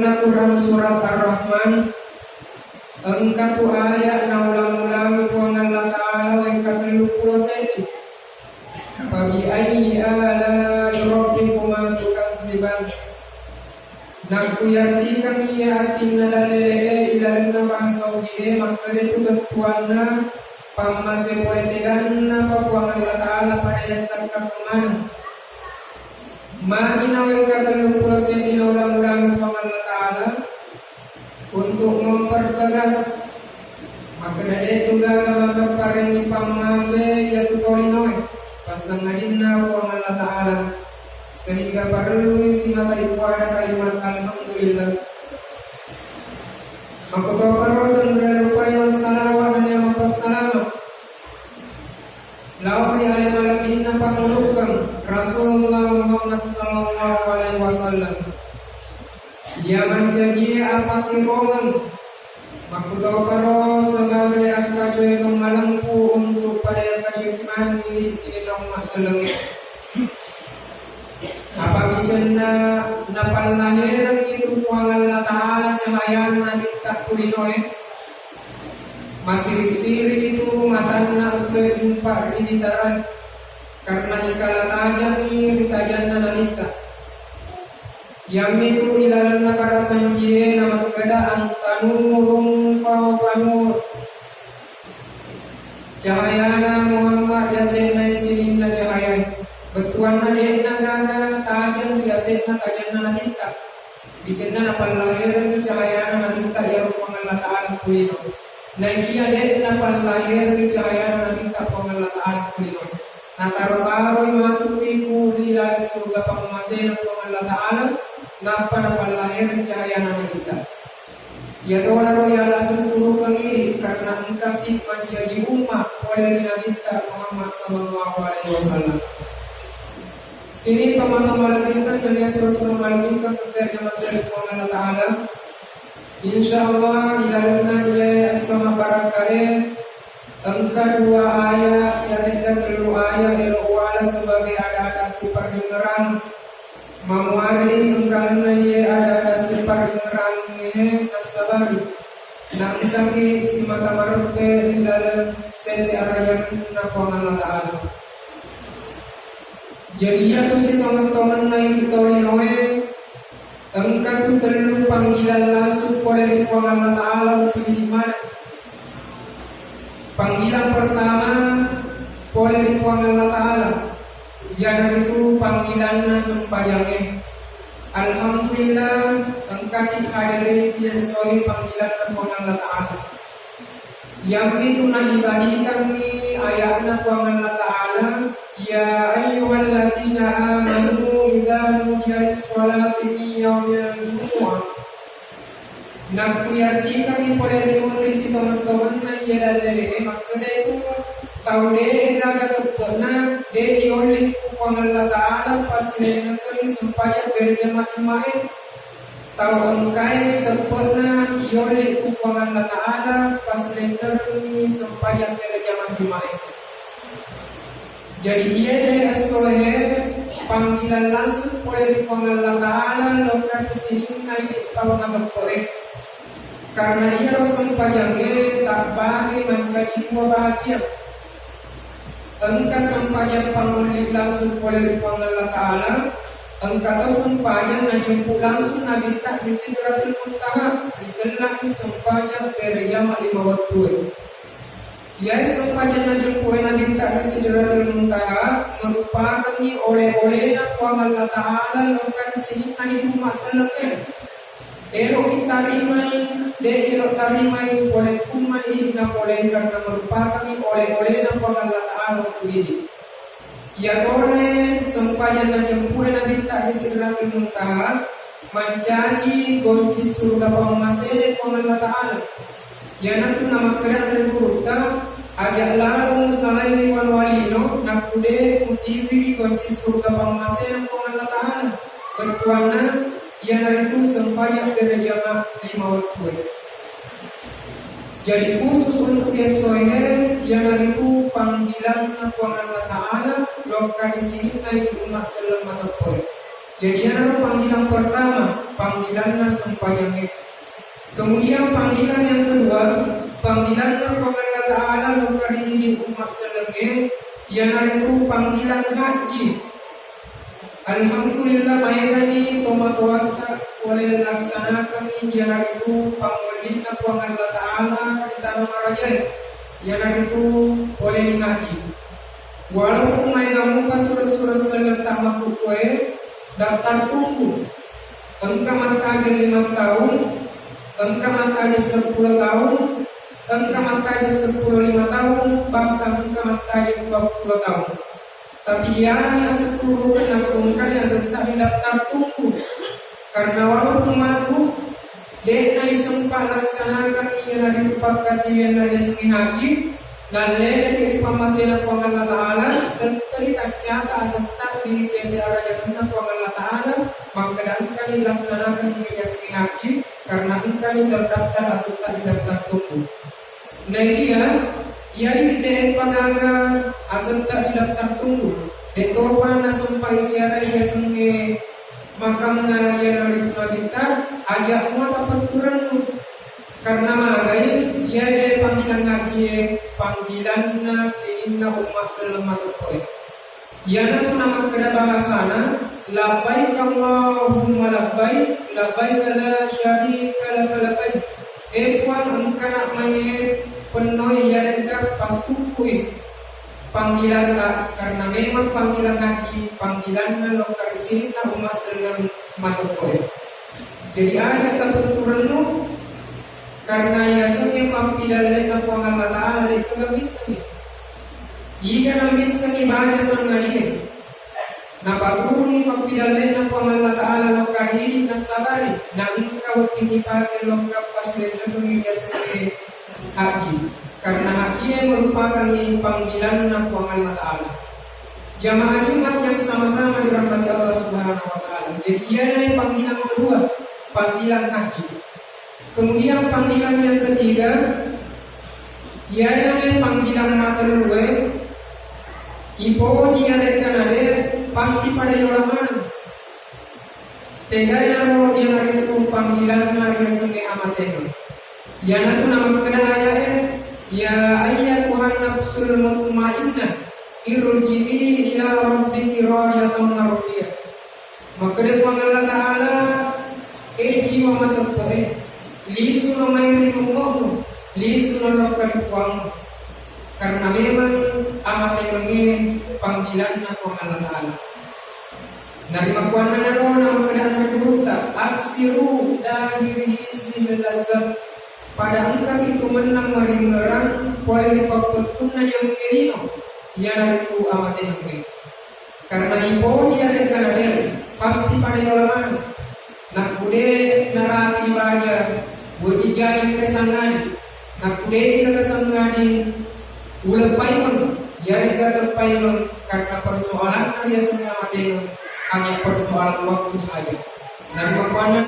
na Quran surat Ar-Rahman angkatu ayat na ulang-ulangi po ng Allah Ta'ala wa ikatlupuloseti pabi ayyi ala'i rabbikuma tukadziban. Nakuyarti kami ating nalalele ilan na bahasa ujihe makanya itu ketuan na pamase politikan na papuang Allah Ta'ala pada yasan kakuman makinawin katalupuloseti na ulang-ulangi po ng Allah Ta'ala untuk mempertegas makanya itu gala maka parengi pamase yaitu torinoy pasanganin na po ng Allah Ta'ala sehingga perlu simatai pada kalimat alhamdulillah. Makutawakarotan berupaya wassalawat dan yang wassalam lawai alim alamin na pangulukan Rasulullah Muhammad sallallahu alaihi wasallam ia menjadi apa tirongan makutawakaro sebagai angkacoy kemalampu untuk pada angkacoy mandi sinong masalangit apa bicara napal lahiran itu puang Allah Ta'ala cahaya nabi tak kulinoy masih siri itu matana seempat ini darah karena ikala tajam ni ritajan nanita yang itu ilalan nakara sanjie nama keadaan tanurung fauqanur cahayana Muhammad yasenai sinina cahaya betuan na dek na gaga tajam biasa na tajam na nakita bicara napal lahiran ni cahaya na nakita ya rupang Allah Ta'ala kulino naikia dek napal lahiran ni cahaya na nakita pang Allah Ta'ala kulino nataro-taro'y matupiku bila surga pangmasaya pang Allah Ta'ala napa napal lahiran cahaya na nakita ya doa ya langsung turun kami karena engkau menjadi umat oleh Nabi Muhammad sallallahu alaihi wasallam. Sini teman-teman kita yang terus-terus melanjutkan kerja masalah Allah Ta'ala. Insyaallah ilaluna ia asma barakae angka 2 ayat yang ada kedua ayat yang awal sebagai ada sifat dengaran memuari angkana ia ada sifat dengaran ini kasabari dan kaki si mata maruke dalam sesi arayan napa Allah Ta'ala. Jadi ya tu si teman-teman naik torinoe engkau tu perlu panggilan langsung oleh Allah Ta'ala untuk iman. Panggilan pertama oleh Allah Ta'ala yang itu panggilan sembahyangnya. Alhamdulillah engkau dihadiri sesuai panggilan Allah Ta'ala. Yang itu na ibadikan ni ayatna Allah Ta'ala ya ayyuhalladzina amanu idza nudiya lis-salati min yaumil jumu'ah. Nakuyartikan ni boleh dimundi teman-teman na ia dari makna itu tahu deh jaga tepatna deh oleh Allah Ta'ala pasti nanti sampai berjamaah jumaat tahu engkai tepatna oleh Allah Ta'ala pasti nanti sampai berjamaah jumaat. Jadi ia dari as-soleh panggilan langsung oleh Allah Ta'ala lakukan sini naik tahu agak boleh karena ia rasul panjangnya tak bagi menjadi dua bahagia. Engkau sampaian panggilan langsung oleh Allah Ta'ala engkau sampaian najemput langsung nabi tak di Sidratul Muntaha dikenal sampaian dari jam 5 waktu. Ya sampaian najemput nabi tak di Sidratul Muntaha merupakan ni oleh-oleh Allah Ta'ala lakukan sini itu masalahnya. Elok kita rimai, elok tarimai oleh umat ini dan oleh karena merupakan oleh-oleh dan Allah Ta'ala untuk ini. Ya oleh sampaian najemput nabi tak di Sidratul Muntaha menjadi kunci surga pemasaran Allah Ta'ala. Ya nanti nama keren dan buruta ajak lalu salai wal walino nakude utiwi kunci surga pemasaran Allah Ta'ala. Bertuana yang itu sembahyang dari jam 5 waktu. Jadi khusus untuk Yesoe yang itu panggilan Allah Ta'ala lokal di sini naik umat selamat. Jadi yang panggilan pertama panggilan sumpahnya. Kemudian panggilan yang kedua, panggilan kepada Ta'ala lokari ini umat selenge, yaitu panggilan haji. Alhamdulillah mayani tomatoata oleh laksanakan yaitu panggilan Allah Ta'ala di tanah raja, yaitu oleh haji. Walaupun maynamu surah-surah seletak makhluk kue daftar tunggu, engkau mataja 5 tahun, engkau mataja 10 tahun, engkau mataja 15 tahun, bahkan engkau mataja 20 tahun. Tapi yang 10 engkau yang serta daftar tunggu, karena walaupun matu, dia sempat laksanakan yang dari tempat kasih yang dari segi haji. Dan lele di pemasaran Allah Ta'ala dan terlihat cata serta di sesi arah yang Allah Ta'ala maka kali laksanakan di sesi haji karena kali terdaftar serta di daftar tunggu. Nah dia yang di pagaga serta di daftar tunggu. Detopan sampai siara yang senge makamnya yang dari kita ayat muat peraturan karena magai ia ada panggilan haji panggilan sehingga umat selamat terkoi. Ia tu nama kena bahasana labbaik Allahumma labbaik labbaik la syarika lak labbaik. Tuhan engkau nak main penuh ia dekat pasukui panggilan tak karena memang panggilan haji panggilan lokal sehingga umat selamat terkoi. Jadi ada kebetulan karena ya sungai panggilan na Allah Ta'ala itu nggak bisa. Jika nggak bisa dibaca sama dia, na paturuni panggilan na Allah Ta'ala lokali nasabari, na engkau tinipakan lokal pasir itu sebagai haji. Karena haji yang merupakan panggilan na Allah Ta'ala. Jamaah Jumat yang sama-sama dirahmati Allah Subhanahu Wa Ta'ala. Jadi ia yang panggilan kedua, panggilan haji. Kemudian panggilan yang ketiga, yang panggilan materue, ipo dia rekan ada pasti pada yolaman. Teganya mau dia itu panggilan marga sungai amatnya. Yang itu nama kena ayat, ya ayat Tuhan nafsul mutmainnah, irji'i ila rabbiki radiyatan mardiyah. Maka dia Allah Ta'ala, jiwa matapoi. Lisu namai rimumu, lisu nalokkan kuang, karena memang amat ingin panggilan aku Allah Ta'ala. Dari makuan menaro nama keadaan berbuta, aksiru dahiri isi belazam. Pada engkau itu menang maringerang, poin pakutuna yang kerino, yang itu amat ingin. Karena ipo dia dengan pasti pada yolaman. Nak kude narapi baja. Berdijai kesangani, nak kudai kesangani, ulah payung, ya kata payung karena persoalan dia semua mati hanya persoalan waktu saja. Dari mana